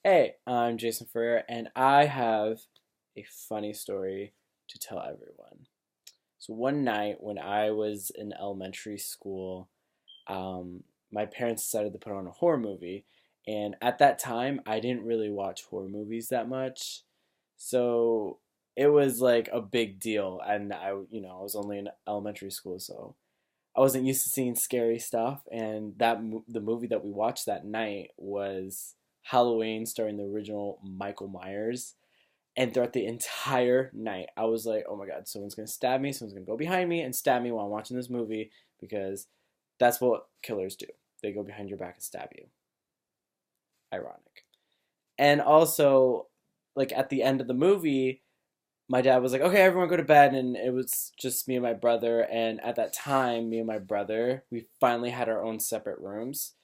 Hey, I'm Jason Ferrer, and I have a funny story to tell everyone. So one night when I was in elementary school, um, my parents decided to put on a horror movie, and at that time, I didn't really watch horror movies that much, so it was like a big deal, and I was only in elementary school, so I wasn't used to seeing scary stuff, and the movie that we watched that night was Halloween, starring the original Michael Myers. And throughout the entire night, I was like, "Oh my God, someone's gonna stab me! Someone's gonna go behind me and stab me while I'm watching this movie because that's what killers do. They go behind your back and stab you." Ironic. And also, like at the end of the movie, my dad was like, "Okay, everyone go to bed," and it was just me and my brother. And at that time, me and my brother, we finally had our own separate rooms.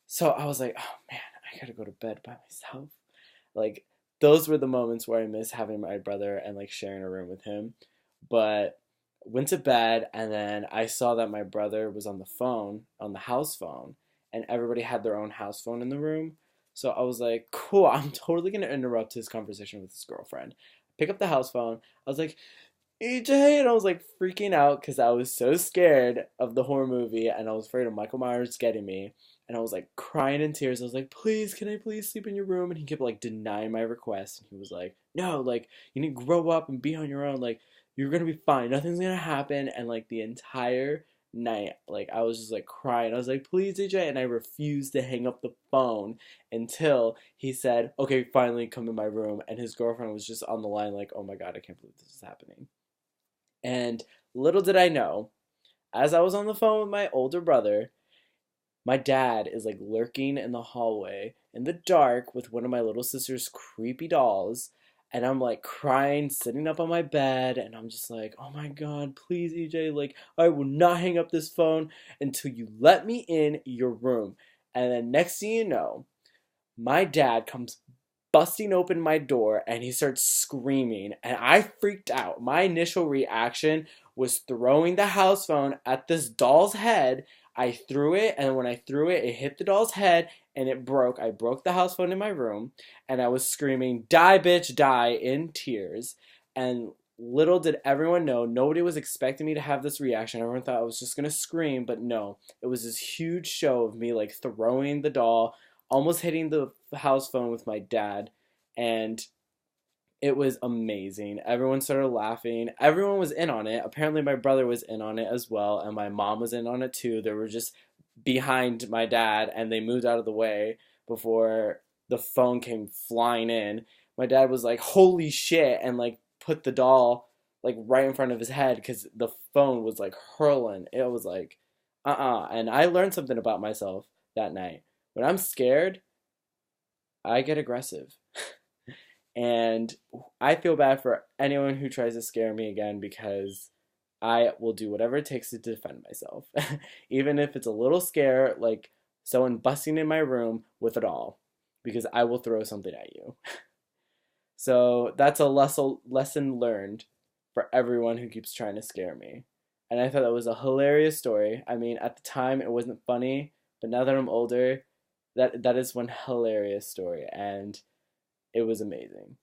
So I was like, "Oh man, I gotta go to bed by myself." Like those were the moments where I miss having my brother and like sharing a room with him. But went to bed, and then I saw that my brother was on the phone, on the house phone, and everybody had their own house phone in the room. So I was like, cool, I'm totally gonna interrupt his conversation with his girlfriend. Pick up the house phone. I was like, EJ, and I was like freaking out because I was so scared of the horror movie and I was afraid of Michael Myers getting me. And I was like crying in tears. I was like, please, can I please sleep in your room? And he kept like denying my request. And he was like, no, like, you need to grow up and be on your own. Like, you're gonna be fine. Nothing's gonna happen. And like the entire night, like, I was just like crying. I was like, please, EJ. And I refused to hang up the phone until he said, okay, finally come in my room. And his girlfriend was just on the line, like, oh my God, I can't believe this is happening. And little did I know, as I was on the phone with my older brother, my dad is like lurking in the hallway in the dark with one of my little sister's creepy dolls. And I'm like crying, sitting up on my bed, and I'm just like, oh my God, please, EJ, like, I will not hang up this phone until you let me in your room. And then next thing you know, my dad comes busting open my door and he starts screaming, and I freaked out. My initial reaction was throwing the house phone at this doll's head. I threw it, and when I threw it, it hit the doll's head and it broke. I broke the house phone in my room, and I was screaming, die bitch die, in tears. And little did everyone know, nobody was expecting me to have this reaction. Everyone thought I was just gonna scream, but no, it was this huge show of me like throwing the doll, almost hitting the house phone with my dad, and it was amazing. Everyone started laughing. Everyone was in on it. Apparently, my brother was in on it as well, and my mom was in on it too. They were just behind my dad, and they moved out of the way before the phone came flying in. My dad was like, "Holy shit!" and like put the doll like right in front of his head because the phone was like hurling. It was like, And I learned something about myself that night. When I'm scared, I get aggressive. And I feel bad for anyone who tries to scare me again because I will do whatever it takes to defend myself. Even if it's a little scare, like someone busting in my room with a doll, because I will throw something at you. So that's a lesson learned for everyone who keeps trying to scare me. And I thought that was a hilarious story. I mean, at the time it wasn't funny, but now that I'm older, that is one hilarious story, and it was amazing.